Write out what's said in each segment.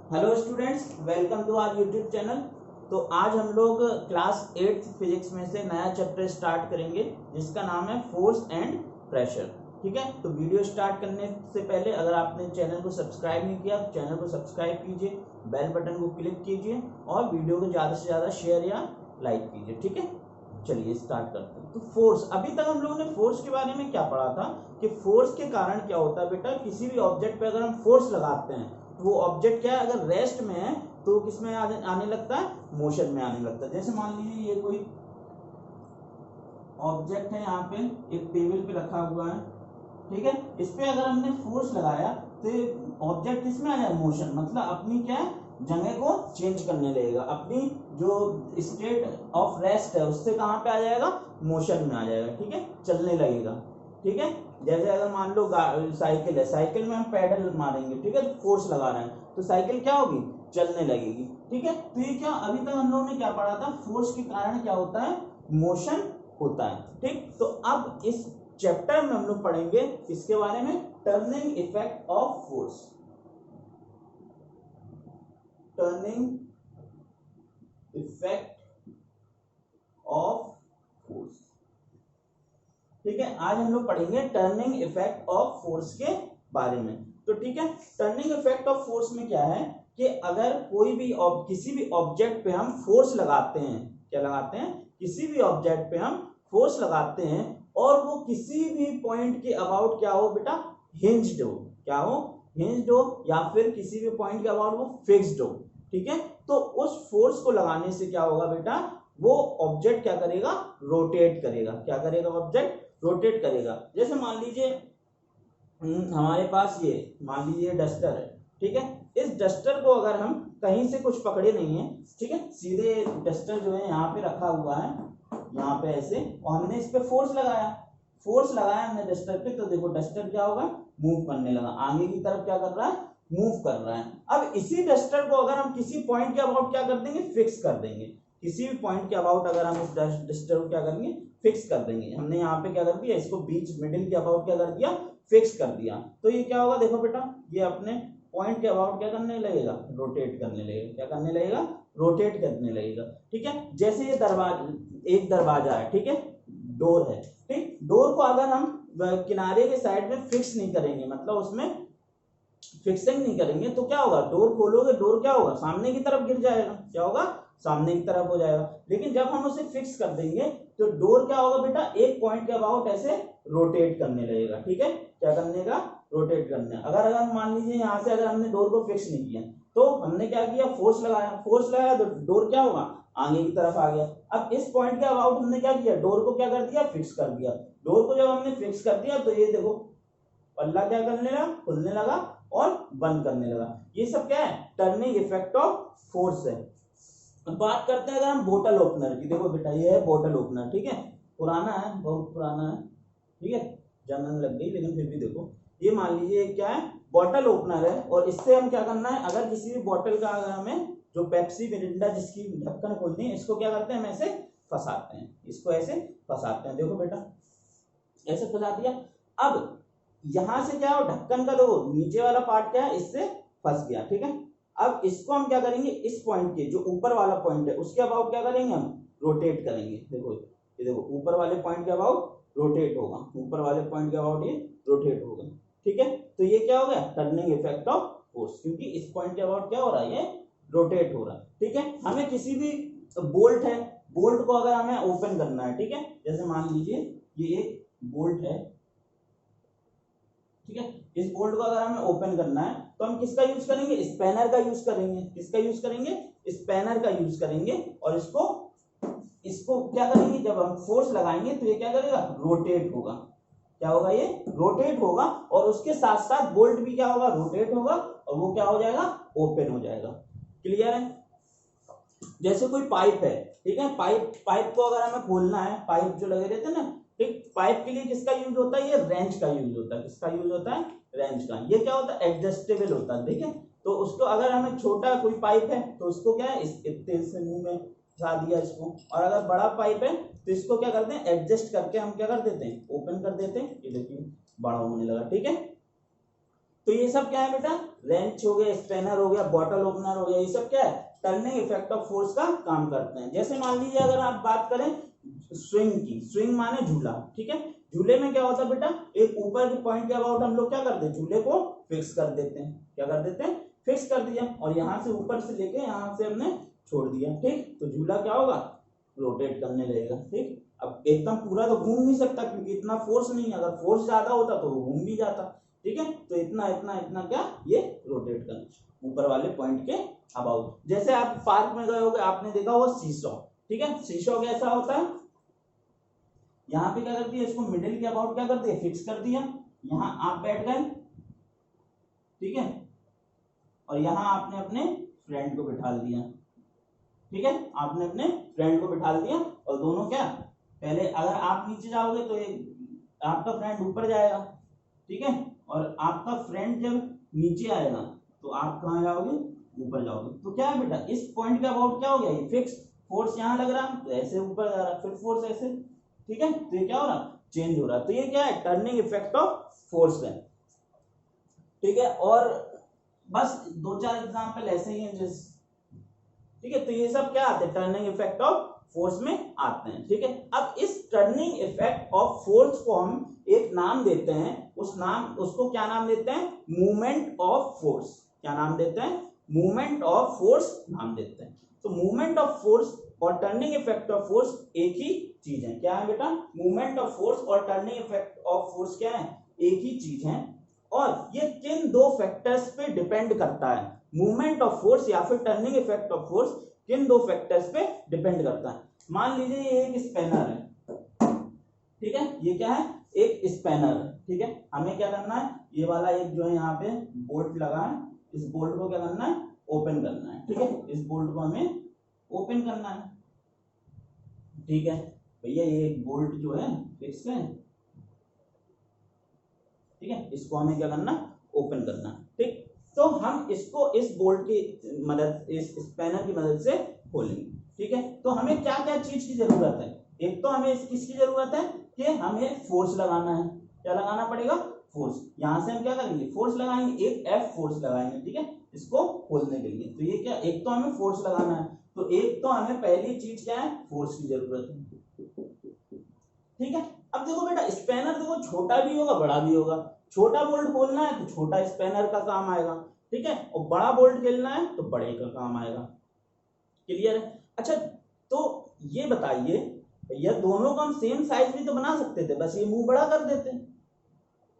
Hello students, welcome to our YouTube channel. तो आज हम लोग क्लास 8 फिजिक्स में से नया चैप्टर स्टार्ट करेंगे जिसका नाम है फोर्स एंड प्रेशर। ठीक है, तो वीडियो स्टार्ट करने से पहले अगर आपने चैनल को सब्सक्राइब नहीं किया तो चैनल को सब्सक्राइब कीजिए, बेल बटन को क्लिक कीजिए और वीडियो को ज़्यादा से ज़्यादा शेयर या लाइक कीजिए। ठीक है, चलिए स्टार्ट करते हैं। तो फोर्स, अभी तक हम लोगों ने फोर्स के बारे में क्या पढ़ा था कि फोर्स के कारण क्या होता है बेटा, किसी भी ऑब्जेक्ट पे अगर हम फोर्स लगाते हैं वो ऑब्जेक्ट क्या है, अगर रेस्ट में है तो किस में आने लगता है, मोशन में आने लगता है। जैसे मान लीजिए ये कोई ऑब्जेक्ट है, यहाँ पे एक टेबल पे रखा हुआ है, ठीक है, इस पे अगर हमने फोर्स लगाया तो ऑब्जेक्ट किसमें आ जाए, मोशन, मतलब अपनी क्या जगह को चेंज करने लगेगा, अपनी जो स्टेट ऑफ रेस्ट है उससे कहाँ पे आ जाएगा, मोशन में आ जाएगा। ठीक है, चलने लगेगा। ठीक है, जैसे अगर मान लो साइकिल है, साइकिल में हम पैडल मारेंगे, ठीक है, तो फोर्स लगा रहे हैं तो साइकिल क्या होगी, चलने लगेगी। ठीक है, तो ये क्या अभी तक हम लोगों ने क्या पढ़ा था, फोर्स के कारण क्या होता है, मोशन होता है। ठीक, तो अब इस चैप्टर में हम लोग पढ़ेंगे इसके बारे में, turning effect of force. Turning effect of force. ठीक है, आज हम लोग पढ़ेंगे टर्निंग इफेक्ट ऑफ फोर्स के बारे में। तो ठीक है, टर्निंग इफेक्ट ऑफ फोर्स में क्या है कि अगर कोई भी किसी भी ऑब्जेक्ट पे हम फोर्स लगाते हैं, क्या लगाते हैं, किसी भी ऑब्जेक्ट पे हम फोर्स लगाते हैं और वो किसी भी पॉइंट के अबाउट क्या हो बेटा, हिंज्ड हो, क्या हो, हिंज्ड हो, या फिर किसी भी पॉइंट के अबाउट वो फिक्स्ड हो। ठीक है, तो उस फोर्स को लगाने से क्या होगा बेटा, वो ऑब्जेक्ट क्या करेगा, रोटेट करेगा। क्या करेगा, ऑब्जेक्ट रोटेट करेगा। जैसे मान लीजिए हमारे पास ये मान लीजिए डस्टर है, ठीक है, इस डस्टर को अगर हम कहीं से कुछ पकड़े नहीं है, ठीक है, सीधे डस्टर जो है यहाँ पे रखा हुआ है, यहाँ पे ऐसे, और हमने इस पे फोर्स लगाया, फोर्स लगाया हमने डस्टर पे, तो देखो डस्टर क्या होगा, मूव करने लगा, आगे की तरफ क्या कर रहा है, मूव कर रहा है। अब इसी डस्टर को अगर हम किसी पॉइंट के अबाउट क्या कर देंगे, फिक्स कर देंगे, किसी भी पॉइंट के अबाउट अगर हम इस डस्टर को क्या करेंगे, फिक्स कर देंगे। हमने यहाँ पे क्या कर दिया, इसको बीच मिडिल के अबाउट क्या कर दिया, फिक्स कर दिया, तो ये क्या होगा, देखो बेटा, ये अपने पॉइंट के अबाउट क्या करने लगेगा, रोटेट करने लगेगा। क्या करने लगेगा, रोटेट करने लगेगा। ठीक है, जैसे ये एक दरवाजा है, ठीक है, डोर है, ठीक, डोर को अगर हम किनारे के साइड में फिक्स नहीं करेंगे, मतलब उसमें फिक्सिंग नहीं करेंगे, तो क्या होगा, डोर खोलोगे, डोर क्या होगा, सामने की तरफ गिर जाएगा, क्या होगा, सामने की तरफ हो जाएगा। लेकिन जब हम उसे फिक्स कर देंगे तो डोर क्या होगा बेटा, एक पॉइंट के अबाउट ऐसे रोटेट करने लगेगा। ठीक है, क्या करने का, रोटेट करने। अगर मान लीजिए यहाँ से अगर हमने डोर को फिक्स नहीं किया तो हमने क्या किया, फोर्स लगाया, फोर्स लगाया तो डोर क्या होगा, आगे की तरफ आ गया। अब इस पॉइंट के अबाउट हमने क्या किया, डोर को क्या कर दिया, फिक्स कर दिया। डोर को जब हमने फिक्स कर दिया तो ये देखो पल्ला क्या करने लगा, खुलने लगा और बंद करने लगा। ये सब क्या है, टर्निंग इफेक्ट ऑफ फोर्स है। अब बात करते हैं अगर हम बोतल ओपनर की, देखो बेटा ये है बोतल ओपनर, ठीक है, पुराना है, बहुत पुराना है, ठीक है, जंग लग गई लेकिन फिर भी देखो, ये मान लीजिए क्या है, बॉटल ओपनर है, और इससे हम क्या करना है, अगर किसी भी बॉटल का अगर हमें जो पेप्सी मिरिंडा जिसकी ढक्कन खोलनी है, इसको क्या करते हैं, हम ऐसे फंसाते हैं, इसको ऐसे फंसाते हैं, देखो बेटा ऐसे फंसा दिया। अब यहां से क्या हो, ढक्कन का देखो नीचे वाला पार्ट क्या है, इससे फंस गया। ठीक है, अब इसको हम क्या करेंगे, इस पॉइंट के जो ऊपर वाला पॉइंट है उसके अबाउट क्या करेंगे, हम रोटेट करेंगे। देखो ये देखो ऊपर वाले पॉइंट के अबाउट रोटेट होगा, ऊपर वाले पॉइंट के अबाउट ये रोटेट होगा। ठीक है, तो ये क्या हो गया, टर्निंग इफेक्ट ऑफ फोर्स, क्योंकि इस पॉइंट के अबाउट क्या हो रहा है, ये रोटेट हो रहा है। ठीक है, हमें किसी भी बोल्ट है, बोल्ट को अगर हमें ओपन करना है, ठीक है, जैसे मान लीजिए ये एक बोल्ट है, ठीक है, इस बोल्ट को अगर हमें ओपन करना है तो हम किसका यूज करेंगे, स्पैनर का यूज करेंगे। किसका यूज करेंगे, स्पैनर का यूज करेंगे, और इसको इसको क्या करेंगे, जब हम फोर्स लगाएंगे तो ये क्या करेगा, रोटेट होगा। क्या होगा, ये रोटेट होगा, और उसके साथ साथ बोल्ट भी क्या होगा, रोटेट होगा, और वो क्या हो जाएगा, ओपन हो जाएगा। क्लियर है। जैसे कोई पाइप है, ठीक है, पाइप पाइप को अगर हमें खोलना है, पाइप जो लगे रहते हैं ना, ठीक, पाइप के लिए किसका यूज होता है, ये रेंच का यूज होता है। किसका यूज होता है, रेंच का। ये क्या होता है, एडजस्टेबल होता है, ठीक है, तो उसको अगर हमें छोटा कोई पाइप है तो उसको क्या है, इस तेल से मुंह में फंसा दिया इसको, और अगर बड़ा पाइप है तो इसको क्या करते हैं, एडजस्ट करके हम क्या कर देते हैं, ओपन कर देते हैं। ये देखिए बड़ा होने लगा। ठीक है, तो ये सब क्या है बेटा, रेंच हो गया, स्पैनर हो गया, बॉटल ओपनर हो गया, ये सब क्या है, टर्निंग इफेक्ट ऑफ फोर्स का काम करते हैं। जैसे मान लीजिए अगर आप बात करें स्विंग की, स्विंग माने झूला, ठीक है, झूले में क्या होता है बेटा, एक ऊपर के पॉइंट के अबाउट हम लोग क्या करते हैं, झूले को फिक्स कर देते हैं, क्या कर देते हैं, फिक्स कर दिया, और यहाँ से ऊपर से लेके यहाँ से हमने छोड़ दिया, ठीक, तो झूला क्या होगा, रोटेट करने लगेगा, ठीक। अब एकदम पूरा तो घूम नहीं सकता क्योंकि इतना फोर्स नहीं है, अगर फोर्स ज्यादा होता तो वो घूम भी जाता, ठीक है, तो इतना इतना इतना क्या ये रोटेट करना ऊपर वाले पॉइंट के अबाउट। जैसे आप पार्क में गए होगे, आपने देखा होगा सीसॉ, ठीक है, सीसॉ कैसा होता है, यहाँ पे क्या करती है, इसको मिडिल के अबाउट क्या करती है, फिक्स कर दिया, यहाँ आप बैठ गए, ठीक है, और यहाँ आपने अपने फ्रेंड को बिठा दिया, ठीक है, आपने अपने फ्रेंड को बिठा दिया, और दोनों क्या, पहले अगर आप नीचे जाओगे तो एक आपका फ्रेंड ऊपर जाएगा, ठीक है, और आपका फ्रेंड जब नीचे आएगा तो आप कहाँ जाओगे, ऊपर जाओगे, तो क्या है बेटा, इस पॉइंट के अबाउट क्या हो गया, ये फिक्स, फोर्स यहाँ लग रहा है तो ऐसे ऊपर जा रहा है, फिर फोर्स ऐसे, ठीक है, तो ये क्या हो रहा, चेंज हो रहा है, तो ये क्या है, टर्निंग इफेक्ट ऑफ फोर्स है, ठीक है। और बस दो चार एग्जांपल ऐसे ही हैं जिस, ठीक है, तो ये सब क्या आते हैं, टर्निंग इफेक्ट ऑफ फोर्स में आते हैं, ठीक है। अब इस टर्निंग इफेक्ट ऑफ फोर्स को हम एक नाम देते हैं, उसको क्या नाम देते हैं, मूवमेंट ऑफ फोर्स, क्या नाम देते हैं, मूवमेंट ऑफ फोर्स नाम देते हैं। तो मूवमेंट ऑफ फोर्स और टर्निंग इफेक्ट ऑफ फोर्स एक ही चीज है, क्या है बेटा, मूवमेंट ऑफ फोर्स और टर्निंग इफेक्ट ऑफ फोर्स क्या है, एक ही चीज है, और ये किन दो फैक्टर्स पे डिपेंड करता है, मूवमेंट ऑफ फोर्स या फिर टर्निंग इफेक्ट ऑफ फोर्स किन दो फैक्टर्स पे डिपेंड करता है। मान लीजिए ये एक स्पैनर है, ठीक है, ये क्या है, एक स्पैनर है, ठीक है, हमें क्या करना है, ये वाला एक जो है यहाँ पे बोल्ट लगा है, इस बोल्ट को क्या करना है, ओपन करना है, ठीक है, इस बोल्ट को हमें ओपन करना है, ठीक है भैया, ये एक बोल्ट जो है फिक्स है, ठीक है, इसको हमें क्या करना, ओपन करना, ठीक, तो हम इसको इस बोल्ट की मदद, इस स्पैनर की मदद से खोलेंगे, ठीक है। तो हमें क्या क्या चीज की जरूरत है, एक तो हमें किसकी जरूरत है कि हमें फोर्स लगाना है, क्या लगाना पड़ेगा, फोर्स, यहां से हम क्या करेंगे, फोर्स लगाएंगे, एक एफ फोर्स लगाएंगे, ठीक है, इसको खोलने के लिए, तो ये क्या, एक तो हमें फोर्स लगाना है, तो एक तो हमें पहली चीज क्या है, फोर्स की जरूरत है, ठीक है। अब देखो बेटा, स्पैनर देखो छोटा भी होगा बड़ा भी होगा, छोटा बोल्ट खोलना है तो छोटा स्पैनर का काम आएगा, ठीक है, और बड़ा बोल्ट खेलना है तो बड़े का काम आएगा, क्लियर है। अच्छा, तो ये बताइए भैया, दोनों को हम सेम साइज भी तो बना सकते थे, बस ये मुंह बड़ा कर देते,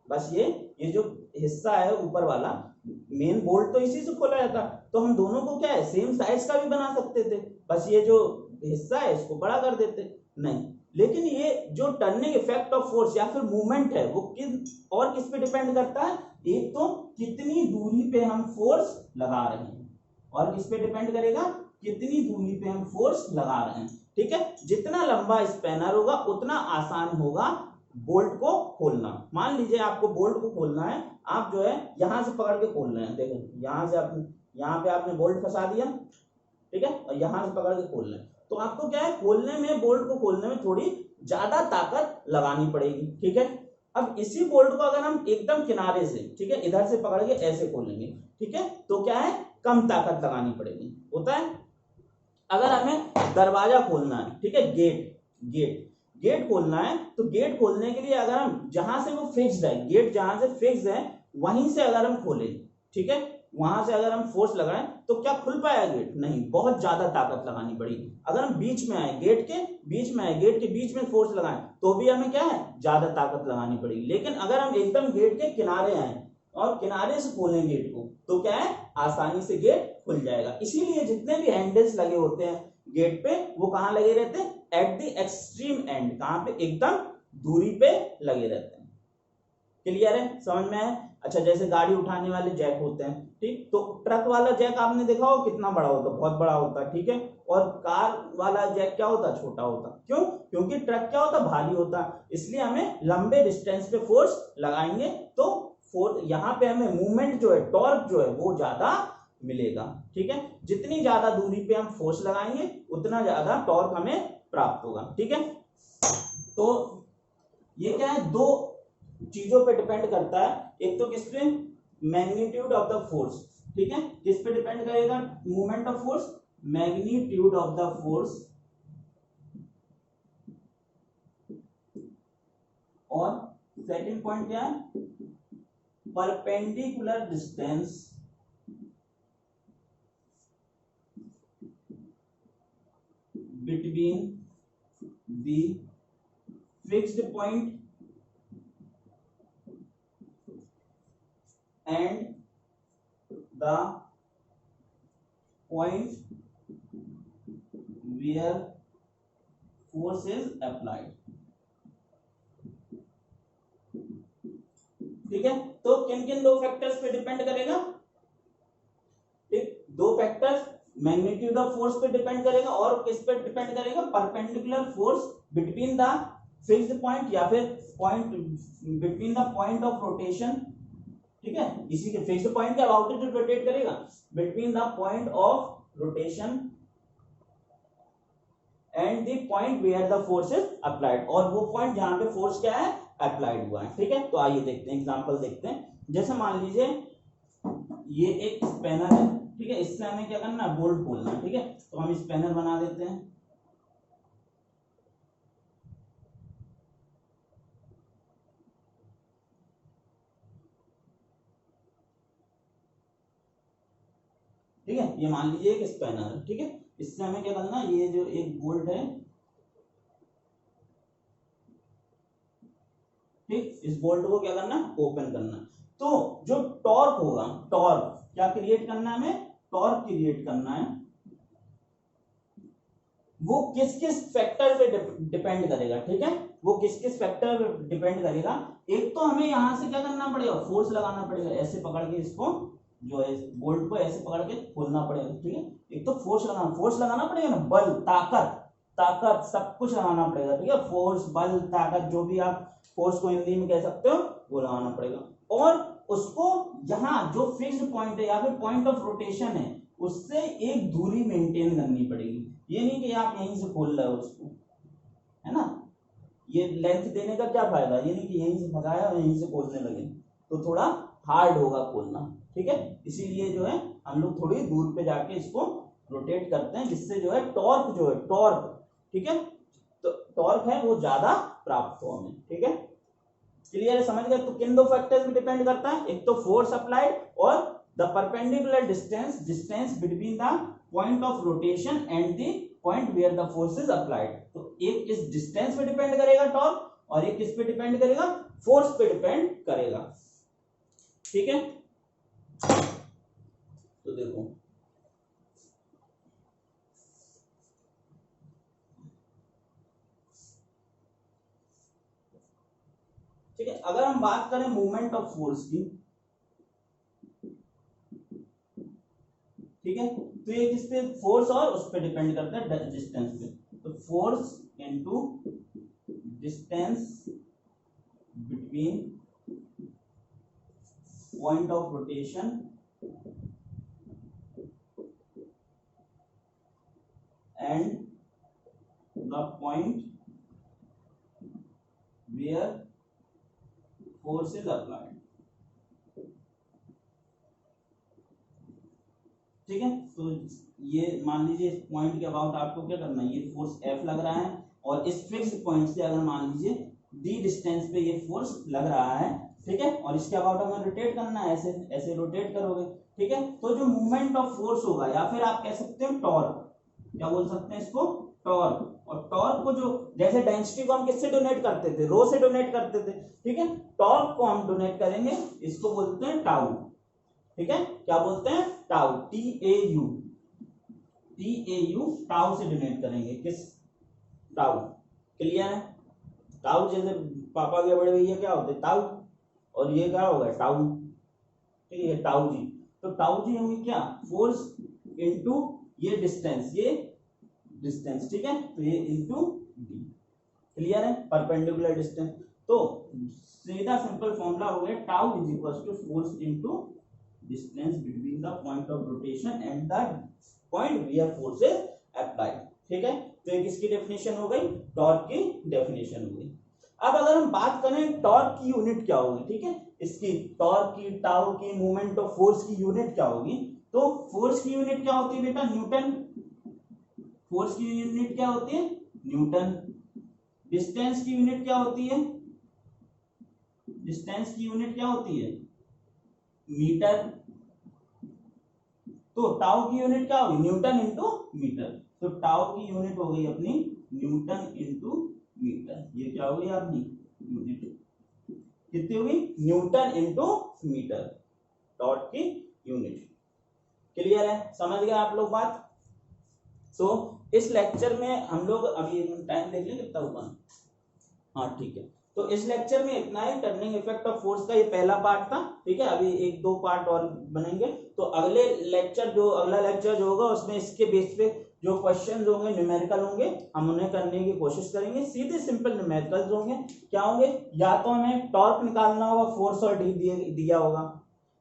बस ये जो हिस्सा है ऊपर वाला मेन बोल्ट तो इसी से खोला जाता, तो हम दोनों को क्या है, सेम साइज का भी बना सकते थे, बस ये जो हिस्सा है इसको बड़ा कर देते, नहीं, लेकिन ये जो टर्निंग इफेक्ट ऑफ फोर्स या फिर मूवमेंट है वो किस पे डिपेंड करता है, एक तो कितनी दूरी पे हम फोर्स लगा रहे हैं, और किस पे डिपेंड करेगा, कितनी दूरी पे हम फोर्स लगा रहे हैं, ठीक है, जितना लंबा स्पैनर होगा उतना आसान होगा बोल्ट को खोलना। मान लीजिए आपको बोल्ट को खोलना है, आप जो है यहां से पकड़ के खोल रहे हैं, देखो यहां से आपने, यहाँ पे आपने बोल्ट फंसा दिया, ठीक है, और यहां से पकड़ के खोल रहे हैं, तो आपको क्या है, खोलने में, बोल्ट को खोलने में थोड़ी ज्यादा ताकत लगानी पड़ेगी, ठीक है। अब इसी बोल्ट को अगर हम एकदम किनारे से, ठीक है, इधर से पकड़ के ऐसे खोलेंगे, ठीक है, तो क्या है, कम ताकत लगानी पड़ेगी, होता है। अगर हमें दरवाजा खोलना है, ठीक है, गेट खोलना है, तो गेट खोलने के लिए अगर हम जहां से वो फिक्स्ड है, गेट जहां से फिक्स है वहीं से अगर हम खोलें, ठीक है, वहां से अगर हम फोर्स लगाएं तो क्या खुल पाया गेट, नहीं, बहुत ज्यादा ताकत लगानी पड़ेगी। अगर हम बीच में आए, गेट के बीच में आए, गेट के बीच में फोर्स लगाएं तो भी हमें क्या है, ज्यादा ताकत लगानी पड़ेगी। लेकिन अगर हम एकदम गेट के किनारे आए और किनारे से खोलें गेट को, तो क्या है, आसानी से गेट खुल जाएगा। इसीलिए जितने भी हैंडल्स लगे होते हैं गेट पे, वो कहाँ लगे रहते हैं, एट द एक्सट्रीम एंड, कहाँ पे, एकदम दूरी पे लगे रहते हैं, क्लियर है, समझ में है। अच्छा, जैसे गाड़ी उठाने वाले जैक होते हैं, ठीक, तो ट्रक वाला जैक आपने देखा हो कितना बड़ा होता है, बहुत बड़ा होता है, ठीक है, और कार वाला जैक क्या होता है, छोटा होता है, क्यों, क्योंकि ट्रक क्या होता है, भारी होता है, इसलिए हमें लंबे डिस्टेंस पे फोर्स लगाएंगे तो फोर्स, यहाँ पे हमें मूवमेंट जो है, टॉर्क जो है वो ज्यादा मिलेगा, ठीक है, जितनी ज्यादा दूरी पे हम फोर्स लगाएंगे उतना ज्यादा टॉर्क हमें प्राप्त होगा, ठीक है। तो ये क्या है, दो चीजों पे डिपेंड करता है, एक तो किस पे, मैग्नीट्यूड ऑफ द फोर्स, ठीक है, किस पे डिपेंड करेगा movement of force, magnitude of the force, और सेकंड पॉइंट क्या है, perpendicular distance between the fixed point and the point where force is applied, ठीक है। तो किन किन दो फैक्टर्स पे डिपेंड करेगा, ठीक, दो फैक्टर्स, मैग्नीट्यूड ऑफ फोर्स पे डिपेंड करेगा और किस पे डिपेंड करेगा, perpendicular force between the fixed point या फिर point between the point of rotation, ठीक है, इसी के फिक्स्ड पॉइंट के अबाउट इट रोटेट करेगा, between the point of rotation and the point where the force is applied, और वो पॉइंट जहां पे फोर्स क्या है, अप्लाइड हुआ है, ठीक है। तो आइए देखते हैं, एग्जांपल देखते हैं। जैसे मान लीजिए ये एक स्पैनर है, ठीक है, इससे हमें क्या करना है, बोल्ट खोलना है, ठीक है, तो हम स्पैनर बना देते हैं, ठीक है, ये मान लीजिए एक स्पैनर है, ठीक है, इससे हमें क्या करना है, ये जो एक बोल्ट है, ठीक, इस बोल्ट को क्या करना है, ओपन करना है। तो जो टॉर्क होगा, टॉर्क क्या क्रिएट करना है, हमें टॉर्क क्रिएट करना है, वो किस किस फैक्टर पे डिपेंड करेगा, ठीक है, वो किस किस फैक्टर पे डिपेंड करेगा। एक तो हमें यहां से क्या करना पड़ेगा, फोर्स लगाना पड़ेगा, ऐसे पकड़ के इसको जो है बोल्ट को ऐसे पकड़ के खोलना पड़ेगा, ठीक है, एक तो फोर्स लगाना पड़ेगा ना, बल, ताकत, ताकत सब कुछ लगाना पड़ेगा, ठीक है, फोर्स, बल, ताकत, जो भी आप फोर्स को हिंदी में कह सकते हो वो लगाना पड़ेगा, और उसको जहां जो फिक्स्ड पॉइंट है या फिर पॉइंट ऑफ रोटेशन है उससे एक दूरी मेंटेन करनी पड़ेगी। ये नहीं कि आप यहीं से खोल रहे हो उसको, है ना, ये लेंथ देने का क्या फायदा, ये नहीं कि यहीं से फंसाया और यहीं से खोलने लगे, तो थोड़ा हार्ड होगा खोलना, ठीक है, इसीलिए जो है हम लोग थोड़ी दूर पे जाके इसको रोटेट करते हैं, जिससे जो है टॉर्क, जो है टॉर्क, ठीक है, तो टॉर्क है वो ज्यादा प्राप्त हो हमें, ठीक है, क्लियर है, समझ गए। तो किन दो फैक्टर्स पे डिपेंड करता है, एक तो फोर्स अप्लाइड और the perpendicular distance between the point of rotation and the point where the force is applied. तो एक इस डिस्टेंस पे डिपेंड करेगा टॉर्क, और एक किस पे डिपेंड करेगा, फोर्स पे डिपेंड करेगा, ठीक है। तो देखो ठीक है, अगर हम बात करें मूवमेंट ऑफ फोर्स की, ठीक है, तो ये किस पे, फोर्स और उस पे डिपेंड करता है, डिस्टेंस पे, तो force into distance between point of rotation and the point where force is applied, ठीक है। तो ये मान लीजिए इस पॉइंट के अबाउट आपको क्या करना है, ये फोर्स F लग रहा है, और इस फिक्स्ड पॉइंट से अगर मान लीजिए D डिस्टेंस पे ये फोर्स लग रहा है, ठीक है, और इसके अबाउट हमें रोटेट करना है, ऐसे ऐसे रोटेट करोगे, ठीक है, तो जो मूवमेंट ऑफ फोर्स होगा, या फिर आप कह सकते हो टॉर्क, क्या बोल सकते हैं इसको, टॉर्क, और टॉर्क को जो, जैसे डेंसिटी को हम किससे डोनेट करते थे, रो से डोनेट करते थे, ठीक है, टॉर्क को हम डोनेट करेंगे, इसको बोलते हैं टाउ, ठीक है, क्या बोलते हैं, टाउ, TAU, टाउ से डोनेट करेंगे, किस, टाउ, क्लियर है, टाउ, जैसे पापा के बड़े भैया क्या होते, ताऊ, और ये क्या होगा, टाउ, ठीक है, टाउ जी, तो टाउ जी होंगे क्या, फोर्स इनटू ये डिस्टेंस, ठीक है, तो ये इनटू डी, क्लियर है, परपेंडिकुलर डिस्टेंस। तो सीधा सिंपल फॉर्मूला हो गया, tau is equal to force into distance between the point of rotation and the point where force is applied, ठीक है। तो एक इसकी डेफिनेशन हो गई, टॉर्क की डेफिनेशन हो गई। अब अगर हम बात करें टॉर्क की यूनिट क्या होगी, ठीक है, इसकी टॉर्क की, टाउ की, मूवमेंट ऑफ फोर्स की यूनिट क्या होगी, तो फोर्स की यूनिट क्या होती है बेटा, न्यूटन। फोर्स की यूनिट क्या होती है, न्यूटन। डिस्टेंस की यूनिट क्या होती है, डिस्टेंस की यूनिट क्या होती है, मीटर। तो टाउ की यूनिट क्या होगी, न्यूटन इंटू मीटर। तो टाउ की यूनिट हो गई अपनी न्यूटन इंटू मीटर। ये क्या होगी आपकी यूनिट, कितनी होगी, न्यूटन इंटू मीटर, डॉट की यूनिट। क्लियर है, समझ गए आप लोग बात। सो इस लेक्चर में हम लोग अभी टाइम देख लें कितना हुआ, हाँ ठीक है। तो इस लेक्चर में इतना ही, टर्निंग इफेक्ट ऑफ फोर्स का ये पहला पार्ट था, ठीक है। अभी एक दो पार्ट और बनेंगे, तो अगला लेक्चर जो होगा उसमें इसके बेस पे जो क्वेश्चंस होंगे न्यूमेरिकल होंगे, हम उन्हें करने की कोशिश करेंगे। सीधे सिंपल न्यूमेरिकल्स होंगे। क्या होंगे, या तो हमें टॉर्क निकालना होगा, फोर्स और डी दिया होगा,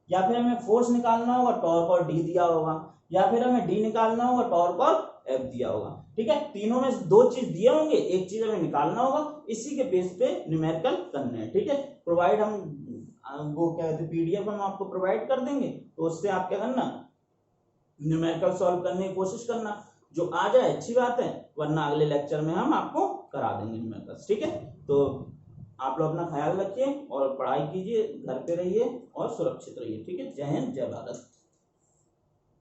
या फिर हमें फोर्स निकालना होगा, टॉर्क और डी दिया होगा, या फिर हमें डी निकालना होगा, टॉर्क और एफ दिया होगा, ठीक है। तीनों में दो चीज दिए होंगे, एक चीज हमें निकालना होगा, इसी के बेस पे न्यूमेरिकल करने हैं, ठीक है। प्रोवाइड हम वो क्या कहते हैं, पीडीएफ हम आपको प्रोवाइड कर देंगे, तो उससे आप क्या करना, न्यूमेरिकल सॉल्व करने की कोशिश करना। जो आ जाए अच्छी बात है, वरना अगले लेक्चर में हम आपको करा देंगे न्यूमेरिकल्स, ठीक है। तो आप लोग अपना ख्याल रखिए और पढ़ाई कीजिए, घर पे रहिए और सुरक्षित रहिए, ठीक है। जय हिंद, जय भारत।